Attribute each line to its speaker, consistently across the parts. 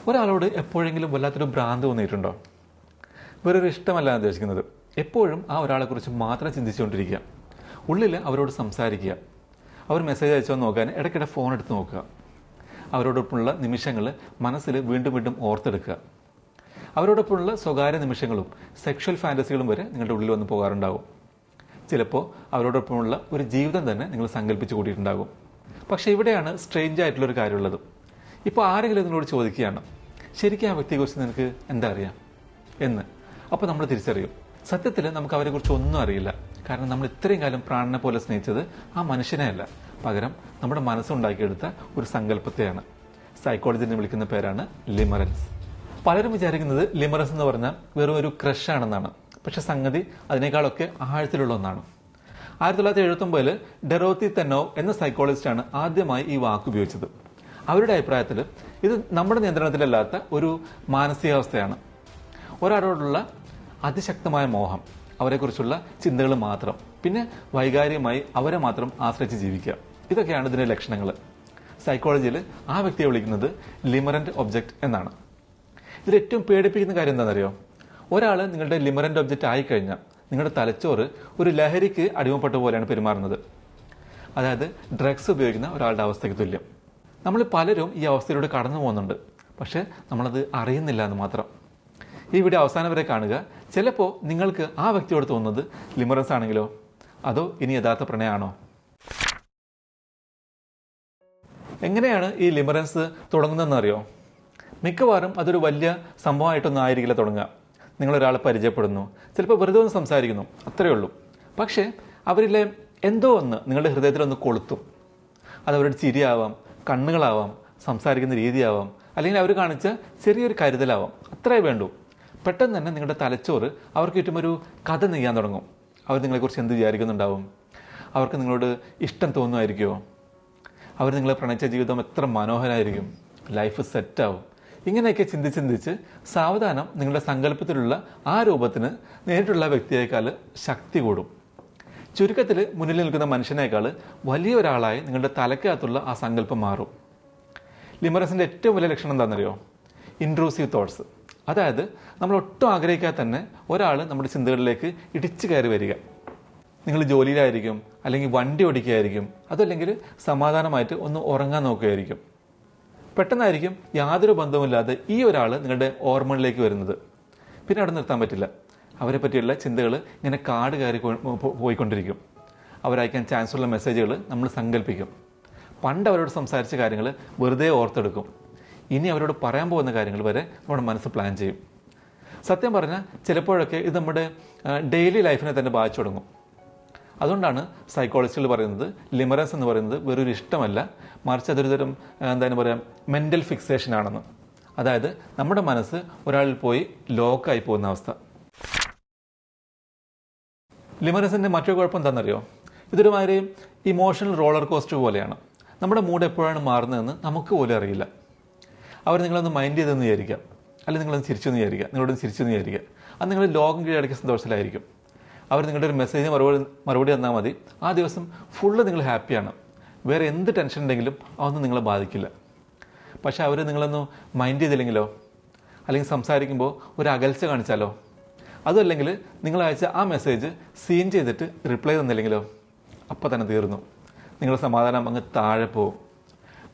Speaker 1: ഒരാളോട് എപ്പോഴെങ്കിലും വല്ലാത്തൊരു ഭ്രാന്ത് തോന്നിയിട്ടുണ്ടോ? വേറൊരു ഇഷ്ടമല്ല ഉദ്ദേശിക്കുന്നത്. എപ്പോഴും ആ ഒരാളെക്കുറിച്ച് മാത്രം ചിന്തിച്ചുകൊണ്ടിരിക്കുക. ഉള്ളിൽ അവരോട് സംസാരിക്കുക. അവർ മെസ്സേജ് അയച്ചോ നോക്കാൻ ഇടയ്ക്കിടെ ഫോൺ എടുത്ത് നോക്കുക. അവരോടൊപ്പമുള്ള നിമിഷങ്ങൾ മനസ്സിൽ വീണ്ടും വീണ്ടും ഓർത്തെടുക്കുക. അവരോടൊപ്പമുള്ള സ്വകാര്യ നിമിഷങ്ങളും സെക്ഷൽ ഫാൻറ്റസികളും വരെ നിങ്ങളുടെ ഉള്ളിൽ വന്ന് പോകാറുണ്ടാകും. ചിലപ്പോൾ അവരോടൊപ്പമുള്ള ഒരു ജീവിതം തന്നെ നിങ്ങൾ സങ്കല്പിച്ച് കൂട്ടിയിട്ടുണ്ടാകും. പക്ഷേ ഇവിടെയാണ് സ്ട്രേഞ്ച് ആയിട്ടുള്ളൊരു കാര്യമുള്ളത്. ഇപ്പോൾ ആരെങ്കിലും നിങ്ങളോട് ചോദിക്കുകയാണ്, ശരിക്കും ആ വ്യക്തിയെക്കുറിച്ച് നിനക്ക് എന്താ അറിയാം എന്ന്. അപ്പോൾ നമ്മൾ തിരിച്ചറിയും, സത്യത്തിൽ നമുക്ക് അവരെക്കുറിച്ച് ഒന്നും അറിയില്ല. കാരണം നമ്മൾ ഇത്രയും കാലം പ്രാണനെ പോലെ സ്നേഹിച്ചത് ആ മനുഷ്യനെ അല്ല, പകരം നമ്മുടെ മനസ്സുണ്ടാക്കിയെടുത്ത ഒരു സങ്കല്പത്തെയാണ്. സൈക്കോളജിനെ വിളിക്കുന്ന പേരാണ് ലിമറൻസ്. പലരും വിചാരിക്കുന്നത് ലിമറൻസ് എന്ന് പറഞ്ഞാൽ വെറും ഒരു ക്രഷ് ആണെന്നാണ്. പക്ഷെ സംഗതി അതിനേക്കാളൊക്കെ ആഴത്തിലുള്ള ഒന്നാണ്. 1979 ഡെറോത്തി തെന്നോവ് എന്ന സൈക്കോളജിസ്റ്റാണ് ആദ്യമായി ഈ വാക്ക് ഉപയോഗിച്ചത്. അവരുടെ അഭിപ്രായത്തിൽ ഇത് നമ്മുടെ നിയന്ത്രണത്തിലല്ലാത്ത ഒരു മാനസികാവസ്ഥയാണ്. ഒരാളോടുള്ള അതിശക്തമായ മോഹം, അവരെക്കുറിച്ചുള്ള ചിന്തകൾ മാത്രം, പിന്നെ വൈകാരികമായി അവരെ മാത്രം ആശ്രയിച്ച് ജീവിക്കുക. ഇതൊക്കെയാണ് ഇതിന്റെ ലക്ഷണങ്ങൾ. സൈക്കോളജിയിൽ ആ വ്യക്തിയെ വിളിക്കുന്നത് ലിമറന്റ് ഒബ്ജക്റ്റ് എന്നാണ്. ഇതിൽ ഏറ്റവും പേടിപ്പിക്കുന്ന കാര്യം എന്താണെന്നറിയോ? ഒരാൾ നിങ്ങളുടെ ലിമറന്റ് ഒബ്ജക്റ്റ് ആയിക്കഴിഞ്ഞാൽ നിങ്ങളുടെ തലച്ചോറ് ഒരു ലഹരിക്ക് അടിമപ്പെട്ട പോലെയാണ് പെരുമാറുന്നത്. അതായത് ഡ്രഗ്സ് ഉപയോഗിക്കുന്ന ഒരാളുടെ അവസ്ഥയ്ക്ക് തുല്യം. നമ്മൾ പലരും ഈ അവസ്ഥയിലൂടെ കടന്നു പോകുന്നുണ്ട്, പക്ഷെ നമ്മളത് അറിയുന്നില്ല എന്ന് മാത്രം. ഈ വീഡിയോ അവസാനം വരെ കാണുക. ചിലപ്പോൾ നിങ്ങൾക്ക് ആ വ്യക്തിയോട് തോന്നുന്നത് ലിമറൻസ് ആണെങ്കിലോ, അതോ ഇനി യഥാർത്ഥ പ്രണയമാണോ? എങ്ങനെയാണ് ഈ ലിമറൻസ് തുടങ്ങുന്നതെന്ന് അറിയോ? മിക്കവാറും അതൊരു വലിയ സംഭവമായിട്ടൊന്നും ആയിരിക്കില്ല തുടങ്ങുക. നിങ്ങളൊരാളെ പരിചയപ്പെടുന്നു, ചിലപ്പോൾ വെറുതെ ഒന്ന് സംസാരിക്കുന്നു, അത്രയേ ഉള്ളൂ. പക്ഷേ അവരിലെ എന്തോ ഒന്ന് നിങ്ങളുടെ ഹൃദയത്തിലൊന്ന് കൊളുത്തും. അത് അവരുടെ ചിരിയാവാം, കണ്ണുകളാവാം, സംസാരിക്കുന്ന രീതിയാവാം, അല്ലെങ്കിൽ അവർ കാണിച്ച ചെറിയൊരു കരുതലാവാം. അത്രയേ വേണ്ടൂ. പെട്ടെന്ന് തന്നെ നിങ്ങളുടെ തലച്ചോറ് അവർക്ക് ചുറ്റും ഒരു കഥ നെയ്യാൻ തുടങ്ങും. അവർ നിങ്ങളെക്കുറിച്ച് എന്ത് വിചാരിക്കുന്നുണ്ടാവും? അവർക്ക് നിങ്ങളോട് ഇഷ്ടം തോന്നുമായിരിക്കുമോ? അവർ നിങ്ങളെ പ്രണയിച്ച ജീവിതം എത്ര മനോഹരമായിരിക്കും, ലൈഫ് സെറ്റാവും. ഇങ്ങനെയൊക്കെ ചിന്തിച്ച് സാവധാനം നിങ്ങളുടെ സങ്കല്പത്തിലുള്ള ആ രൂപത്തിന് നേരിട്ടുള്ള വ്യക്തിയേക്കാൾ ശക്തി കൂടും. ചുരുക്കത്തിൽ മുന്നിൽ നിൽക്കുന്ന മനുഷ്യനേക്കാൾ വലിയ ഒരാളായി നിങ്ങളുടെ തലക്കകത്തുള്ള ആ സങ്കല്പം മാറും. ലിമറൻസിന്റെ ഏറ്റവും വലിയ ലക്ഷണം എന്താണെന്നറിയോ? Intrusive thoughts. അതായത് നമ്മൾ ഒട്ടും ആഗ്രഹിക്കാതെ തന്നെ ഒരാൾ നമ്മുടെ ചിന്തകളിലേക്ക് ഇടിച്ചു കയറി വരിക. നിങ്ങൾ ജോലിയിലായിരിക്കും, അല്ലെങ്കിൽ വണ്ടി ഓടിക്കുകയായിരിക്കും, അതല്ലെങ്കിൽ സമാധാനമായിട്ട് ഒന്ന് ഉറങ്ങാൻ നോക്കുകയായിരിക്കും. പെട്ടെന്നായിരിക്കും യാതൊരു ബന്ധവുമില്ലാതെ ഈ ഒരാൾ നിങ്ങളുടെ ഓർമ്മകളിലേക്ക് വരുന്നത്. പിന്നെ അവിടെ നിർത്താൻ പറ്റില്ല. അവരെ പറ്റിയുള്ള ചിന്തകൾ ഇങ്ങനെ കാട് കയറി പോയിക്കൊണ്ടിരിക്കും. അവരയക്കാൻ ചാൻസ് ഉള്ള മെസ്സേജുകൾ നമ്മൾ സങ്കല്പിക്കും. പണ്ട് അവരോട് സംസാരിച്ച കാര്യങ്ങൾ വെറുതെ ഓർത്തെടുക്കും. ഇനി അവരോട് പറയാൻ പോകുന്ന കാര്യങ്ങൾ വരെ നമ്മുടെ മനസ്സ് പ്ലാൻ ചെയ്യും. സത്യം പറഞ്ഞാൽ ചിലപ്പോഴൊക്കെ ഇത് നമ്മുടെ ഡെയിലി ലൈഫിനെ തന്നെ ബാധിച്ചു തുടങ്ങും. അതുകൊണ്ടാണ് സൈക്കോളജിസ്റ്റുകൾ പറയുന്നത് ലിമറൻസ് എന്ന് പറയുന്നത് വെറൊരു ഇഷ്ടമല്ല, മറിച്ച് അതൊരു തരം എന്താണ് പറയുക, മെൻ്റൽ ഫിക്സേഷൻ ആണെന്ന്. അതായത് നമ്മുടെ മനസ്സ് ഒരാളിൽ പോയി ലോക്കായി പോകുന്ന അവസ്ഥ. ലിമറൻസിൻ്റെ മറ്റൊരു കുഴപ്പം എന്താണെന്നറിയോ? ഇതൊരുമാതിരി ഇമോഷണൽ റോളർ കോസ്റ്റർ പോലെയാണ്. നമ്മുടെ മൂഡ് എപ്പോഴാണ് മാറുന്നതെന്ന് നമുക്ക് പോലും അറിയില്ല. അവർ നിങ്ങളൊന്ന് മൈൻഡ് ചെയ്തെന്ന് വിചാരിക്കുക, അല്ലെങ്കിൽ നിങ്ങളൊന്ന് ചിരിച്ചെന്ന് വിചാരിക്കുക, നിങ്ങളോടൊന്ന് ചിരിച്ചെന്ന് വിചാരിക്കുക. അത് നിങ്ങൾ ലോകം കീഴടക്കിയ സന്തോഷത്തിലായിരിക്കും. അവർ നിങ്ങളുടെ ഒരു മെസ്സേജിന് മറുപടി തന്നാൽ മതി, ആ ദിവസം ഫുള്ള് നിങ്ങൾ ഹാപ്പിയാണ്. വേറെ എന്ത് ടെൻഷൻ ഉണ്ടെങ്കിലും അതൊന്നും നിങ്ങളെ ബാധിക്കില്ല. പക്ഷെ അവർ നിങ്ങളൊന്ന് മൈൻഡ് ചെയ്തില്ലെങ്കിലോ, അല്ലെങ്കിൽ സംസാരിക്കുമ്പോൾ ഒരു അകൽച്ച കാണിച്ചാലോ, അതുമല്ലെങ്കിൽ നിങ്ങൾ അയച്ച ആ മെസ്സേജ് സീൻ ചെയ്തിട്ട് റിപ്ലൈ തന്നില്ലെങ്കിലോ, അപ്പം തന്നെ തീർന്നു. നിങ്ങളുടെ സമാധാനം അങ്ങ് താഴെ പോകും.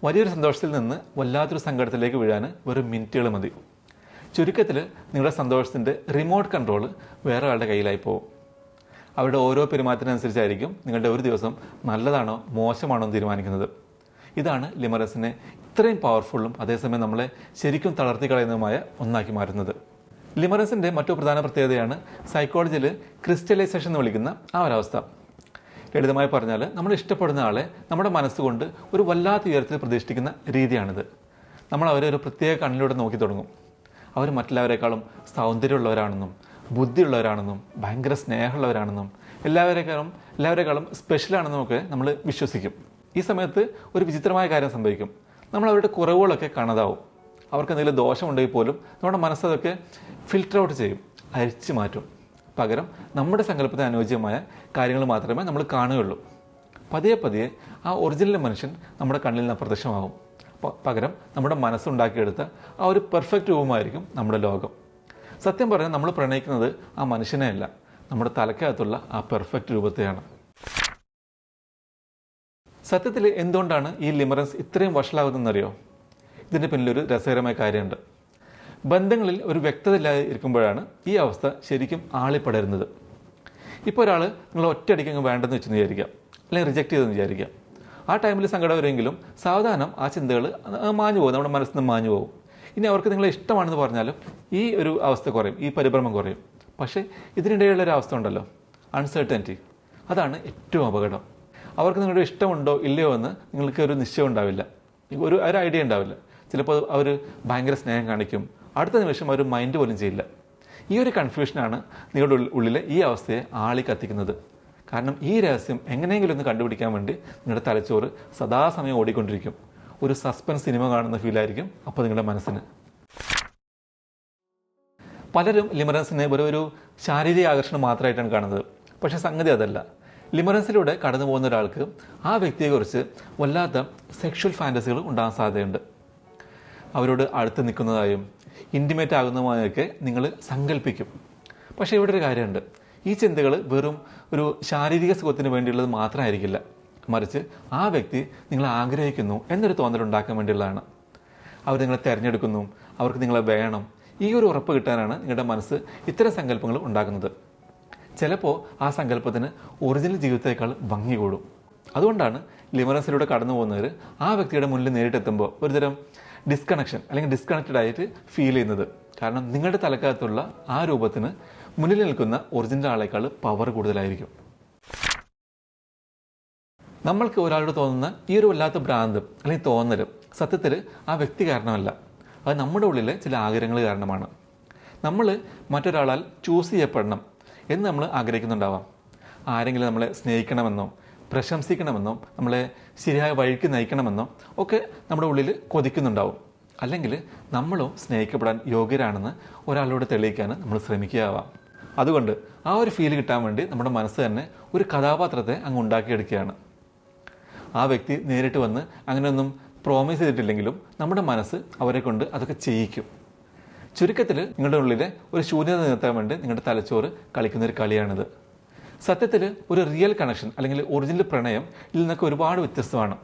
Speaker 1: വലിയൊരു സന്തോഷത്തിൽ നിന്ന് വല്ലാത്തൊരു സങ്കടത്തിലേക്ക് വീഴാൻ വെറും മിനിറ്റുകൾ മതി. ചുരുക്കത്തിൽ നിങ്ങളുടെ സന്തോഷത്തിൻ്റെ റിമോട്ട് കൺട്രോൾ വേറെ ആളുടെ കയ്യിലായി പോകും. അവരുടെ ഓരോ പെരുമാറ്റത്തിനനുസരിച്ചായിരിക്കും നിങ്ങളുടെ ഒരു ദിവസം നല്ലതാണോ മോശമാണോ എന്ന് തീരുമാനിക്കുന്നത്. ഇതാണ് ലിമറൻസിനെ ഇത്രയും പവർഫുള്ളും അതേസമയം നമ്മളെ ശരിക്കും തളർത്തി കളയുന്നതുമായ ഒന്നാക്കി മാറ്റുന്നത്. ലിമറൻസിൻ്റെ മറ്റൊരു പ്രധാന പ്രത്യേകതയാണ് സൈക്കോളജിയിൽ ക്രിസ്റ്റലൈസേഷൻ എന്ന് വിളിക്കുന്ന ആ ഒരവസ്ഥ. ലളിതമായി പറഞ്ഞാൽ നമ്മൾ ഇഷ്ടപ്പെടുന്ന ആളെ നമ്മുടെ മനസ്സുകൊണ്ട് ഒരു വല്ലാത്ത ഉയരത്തിൽ പ്രതിഷ്ഠിക്കുന്ന രീതിയാണിത്. നമ്മൾ അവരെ ഒരു പ്രത്യേക കണ്ണിലൂടെ നോക്കി തുടങ്ങും. അവർ മറ്റുള്ളവരെക്കാളും സൗന്ദര്യമുള്ളവരാണെന്നും ബുദ്ധിയുള്ളവരാണെന്നും ഭയങ്കര സ്നേഹമുള്ളവരാണെന്നും എല്ലാവരെക്കാളും സ്പെഷ്യലാണെന്നും ഒക്കെ നമ്മൾ വിശ്വസിക്കും. ഈ സമയത്ത് ഒരു വിചിത്രമായ കാര്യം സംഭവിക്കും. നമ്മൾ അവരുടെ കുറവുകളൊക്കെ കാണാതാവും. അവർക്ക് എന്തെങ്കിലും ദോഷമുണ്ടെങ്കിൽ പോലും നമ്മുടെ മനസ്സതൊക്കെ ഫിൽറ്റർ ഔട്ട് ചെയ്യും, അരിച്ചു മാറ്റും. പകരം നമ്മുടെ സങ്കല്പത്തിന് അനുയോജ്യമായ കാര്യങ്ങൾ മാത്രമേ നമ്മൾ കാണുകയുള്ളൂ. പതിയെ ആ ഒറിജിനൽ മനുഷ്യൻ നമ്മുടെ കണ്ണിൽ നിന്ന് അപ്രത്യക്ഷമാകും. പകരം നമ്മുടെ മനസ്സുണ്ടാക്കിയെടുത്ത ആ ഒരു പെർഫെക്റ്റ് രൂപമായിരിക്കും നമ്മുടെ ലോകം. സത്യം പറഞ്ഞാൽ നമ്മൾ പ്രണയിക്കുന്നത് ആ മനുഷ്യനെയല്ല, നമ്മുടെ തലക്കകത്തുള്ള ആ പെർഫെക്റ്റ് രൂപത്തെയാണ്. സത്യത്തിൽ എന്തുകൊണ്ടാണ് ഈ ലിമറൻസ് ഇത്രയും വഷളാകുന്നതെന്നറിയോ? ഇതിൻ്റെ പിന്നിലൊരു രസകരമായ കാര്യമുണ്ട്. ബന്ധങ്ങളിൽ ഒരു വ്യക്തത ഇല്ലാതെ ഇരിക്കുമ്പോഴാണ് ഈ അവസ്ഥ ശരിക്കും ആളിപ്പടരുന്നത്. ഇപ്പോൾ ഒരാൾ നിങ്ങൾ ഒറ്റയടിക്ക് അങ്ങ് വേണ്ടെന്ന് വെച്ചെന്ന് വിചാരിക്കാം, അല്ലെങ്കിൽ റിജക്റ്റ് ചെയ്തെന്ന് വിചാരിക്കാം. ആ ടൈമിൽ സങ്കടം വരുമെങ്കിലും സാവധാനം ആ ചിന്തകൾ മാഞ്ഞു പോകും, നമ്മുടെ മനസ്സിൽ നിന്ന് മാഞ്ഞു പോകും. ഇനി അവർക്ക് നിങ്ങളെ ഇഷ്ടമാണെന്ന് പറഞ്ഞാലും ഈ ഒരു അവസ്ഥ കുറയും, ഈ പരിഭ്രമം കുറയും. പക്ഷേ ഇതിനിടയിലുള്ളൊരു അവസ്ഥ ഉണ്ടല്ലോ, അൺസർട്ടനിറ്റി, അതാണ് ഏറ്റവും അപകടം. അവർക്ക് നിങ്ങളുടെ ഇഷ്ടമുണ്ടോ ഇല്ലയോ എന്ന് നിങ്ങൾക്ക് ഒരു നിശ്ചയം ഉണ്ടാവില്ല, ഒരു ഐഡിയ ഉണ്ടാവില്ല. ചിലപ്പോൾ അവർ ഭയങ്കര സ്നേഹം കാണിക്കും, അടുത്ത നിമിഷം അവർ മൈൻഡ് പോലും ചെയ്യില്ല. ഈ ഒരു കൺഫ്യൂഷനാണ് നിങ്ങളുടെ ഉള്ളിലെ ഈ അവസ്ഥയെ ആളി കത്തിക്കുന്നത്. കാരണം ഈ രഹസ്യം എങ്ങനെയെങ്കിലും ഒന്ന് കണ്ടുപിടിക്കാൻ വേണ്ടി നിങ്ങളുടെ തലച്ചോറ് സദാസമയം ഓടിക്കൊണ്ടിരിക്കും. ഒരു സസ്പെൻസ് സിനിമ കാണുന്ന ഫീലായിരിക്കും അപ്പോൾ നിങ്ങളുടെ മനസ്സിന്. പലരും ലിമറൻസിനെ വെറും ഒരു ശാരീരിക ആകർഷണം മാത്രമായിട്ടാണ് കാണുന്നത്. പക്ഷേ സംഗതി അതല്ല. ലിമറൻസിലൂടെ കടന്നു പോകുന്ന ഒരാൾക്ക് ആ വ്യക്തിയെക്കുറിച്ച് വല്ലാത്ത സെക്ഷൽ ഫാൻറ്റസികൾ ഉണ്ടാകാൻ സാധ്യതയുണ്ട്. അവരോട് അടുത്ത് നിൽക്കുന്നതായും ഇൻറ്റിമേറ്റ് ആകുന്നതുമായൊക്കെ നിങ്ങൾ സങ്കല്പിക്കും. പക്ഷേ ഇവിടെ ഒരു കാര്യമുണ്ട്, ഈ ചിന്തകൾ വെറും ഒരു ശാരീരിക സുഖത്തിന് വേണ്ടിയുള്ളത് മാത്രമായിരിക്കില്ല, മറിച്ച് ആ വ്യക്തി നിങ്ങൾ ആഗ്രഹിക്കുന്നു എന്നൊരു തോന്നലുണ്ടാക്കാൻ വേണ്ടിയുള്ളതാണ്. അവർ നിങ്ങളെ തിരഞ്ഞെടുക്കുന്നു, അവർക്ക് നിങ്ങളെ വേണം, ഈ ഒരു ഉറപ്പ് കിട്ടാനാണ് നിങ്ങളുടെ മനസ്സ് ഇത്തരം സങ്കല്പങ്ങൾ ഉണ്ടാക്കുന്നത്. ചിലപ്പോൾ ആ സങ്കല്പത്തിന് ഒറിജിനൽ ജീവിതത്തേക്കാൾ ഭംഗി കൂടും. അതുകൊണ്ടാണ് ലിമറൻസിലൂടെ കടന്നു പോകുന്നവർ ആ വ്യക്തിയുടെ മുന്നിൽ നേരിട്ടെത്തുമ്പോൾ ഒരുതരം ഡിസ്കണക്ഷൻ അല്ലെങ്കിൽ ഡിസ്കണക്റ്റഡ് ആയിട്ട് ഫീൽ ചെയ്യുന്നത്. കാരണം നിങ്ങളുടെ തലക്കകത്തുള്ള ആ രൂപത്തിന് മുന്നിൽ നിൽക്കുന്ന ഒറിജിനൽ ആളേക്കാൾ പവർ കൂടുതലായിരിക്കും. നമ്മൾക്ക് ഒരാളോട് തോന്നുന്ന ഈ ഒരു വല്ലാത്ത ഭ്രാന്തും അല്ലെങ്കിൽ തോന്നലും സത്യത്തിൽ ആ വ്യക്തി കാരണമല്ല, അത് നമ്മുടെ ഉള്ളിലെ ചില ആഗ്രഹങ്ങൾ കാരണമാണ്. നമ്മൾ മറ്റൊരാളാൽ ചൂസ് ചെയ്യപ്പെടണം എന്ന് നമ്മൾ ആഗ്രഹിക്കുന്നുണ്ടാവാം. ആരെങ്കിലും നമ്മളെ സ്നേഹിക്കണമെന്നോ പ്രശംസിക്കണമെന്നോ നമ്മളെ ശരിയായ വഴിക്ക് നയിക്കണമെന്നോ ഒക്കെ നമ്മുടെ ഉള്ളിൽ കൊതിക്കുന്നുണ്ടാവും. അല്ലെങ്കിൽ നമ്മളും സ്നേഹിക്കപ്പെടാൻ യോഗ്യരാണെന്ന് ഒരാളോട് തെളിയിക്കാൻ നമ്മൾ ശ്രമിക്കുകയാവാം. അതുകൊണ്ട് ആ ഒരു ഫീൽ കിട്ടാൻ വേണ്ടി നമ്മുടെ മനസ്സ് തന്നെ ഒരു കഥാപാത്രത്തെ അങ്ങ് ഉണ്ടാക്കിയെടുക്കുകയാണ്. ആ വ്യക്തി നേരിട്ട് വന്ന് അങ്ങനെയൊന്നും പ്രോമിസ് ചെയ്തിട്ടില്ലെങ്കിലും നമ്മുടെ മനസ്സ് അവരെ കൊണ്ട് അതൊക്കെ ചെയ്യിക്കും. ചുരുക്കത്തിൽ നിങ്ങളുടെ ഉള്ളിലെ ഒരു ശൂന്യത നികത്താൻ വേണ്ടി നിങ്ങളുടെ തലച്ചോറ് കളിക്കുന്നൊരു കളിയാണിത്. സത്യത്തിൽ ഒരു റിയൽ കണക്ഷൻ അല്ലെങ്കിൽ ഒറിജിനൽ പ്രണയം ഇതിൽ നിന്നൊക്കെ ഒരുപാട് വ്യത്യസ്തമാണ്.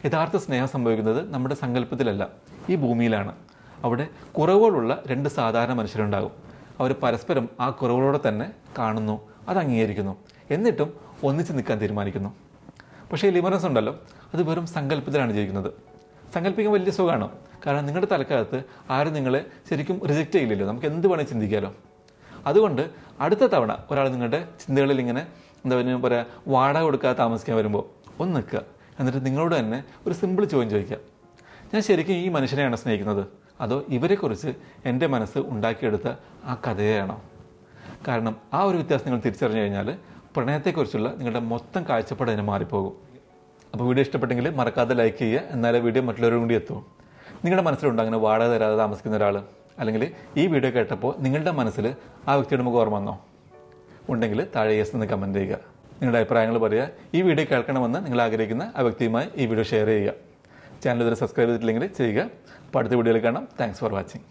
Speaker 1: യഥാർത്ഥ സ്നേഹം സംഭവിക്കുന്നത് നമ്മുടെ സങ്കല്പത്തിലല്ല, ഈ ഭൂമിയിലാണ്. അവിടെ കുറവുകളുള്ള രണ്ട് സാധാരണ മനുഷ്യരുണ്ടാകും. അവർ പരസ്പരം ആ കുറവുകളോടെ തന്നെ കാണുന്നു, അത് അംഗീകരിക്കുന്നു, എന്നിട്ടും ഒന്നിച്ച് നിൽക്കാൻ തീരുമാനിക്കുന്നു. പക്ഷേ ഈ ലിമറൻസ് ഉണ്ടല്ലോ, അത് വെറും സങ്കല്പത്തിലാണ് ജീവിക്കുന്നത്. സങ്കല്പിക്കാൻ വലിയ സുഖമാണ്, കാരണം നിങ്ങളുടെ തലക്കകത്ത് ആരും നിങ്ങളെ ശരിക്കും റിജക്റ്റ് ചെയ്യില്ലല്ലോ, നമുക്ക് എന്ത് വേണേൽ ചിന്തിക്കാമല്ലോ. അതുകൊണ്ട് അടുത്ത തവണ ഒരാൾ നിങ്ങളുടെ ചിന്തകളിൽ ഇങ്ങനെ എന്താ പറയുക വാടക കൊടുക്കാതെ താമസിക്കാൻ വരുമ്പോൾ ഒന്ന് നിൽക്കുക, എന്നിട്ട് നിങ്ങളോട് തന്നെ ഒരു സിമ്പിൾ ചോദ്യം ചോദിക്കുക, ഞാൻ ശരിക്കും ഈ മനുഷ്യനെയാണോ സ്നേഹിക്കുന്നത്, അതോ ഇവരെക്കുറിച്ച് എൻ്റെ മനസ്സ് ഉണ്ടാക്കിയെടുത്ത ആ കഥയെയാണോ? കാരണം ആ ഒരു വ്യത്യാസം നിങ്ങൾ തിരിച്ചറിഞ്ഞു കഴിഞ്ഞാൽ പ്രണയത്തെക്കുറിച്ചുള്ള നിങ്ങളുടെ മൊത്തം കാഴ്ചപ്പാട് അതിന് മാറിപ്പോകും. അപ്പോൾ വീഡിയോ ഇഷ്ടപ്പെട്ടെങ്കിൽ മറക്കാതെ ലൈക്ക് ചെയ്യുക, എന്നാലേ വീഡിയോ മറ്റുള്ളവരും കൂടി എത്തും. നിങ്ങളുടെ മനസ്സിലുണ്ട് അങ്ങനെ വാടക തരാതെ താമസിക്കുന്ന ഒരാൾ, അല്ലെങ്കിൽ ഈ വീഡിയോ കേട്ടപ്പോൾ നിങ്ങളുടെ മനസ്സിൽ ആ വ്യക്തിയുടെ മുഖം ഓർമ്മ വന്നോ? ഉണ്ടെങ്കിൽ താഴെ യെസ് എന്ന് കമൻറ്റ് ചെയ്യുക. നിങ്ങളുടെ അഭിപ്രായങ്ങൾ പറയുക. ഈ വീഡിയോ കേൾക്കണമെന്ന് നിങ്ങൾ ആഗ്രഹിക്കുന്ന ആ വ്യക്തിയുമായി ഈ വീഡിയോ ഷെയർ ചെയ്യുക. ചാനൽ ഇതുവരെ സബ്സ്ക്രൈബ് ചെയ്തിട്ടില്ലെങ്കിൽ ചെയ്യുക. അപ്പോൾ അടുത്ത വീഡിയോയിൽ കാണാം. Thanks for watching.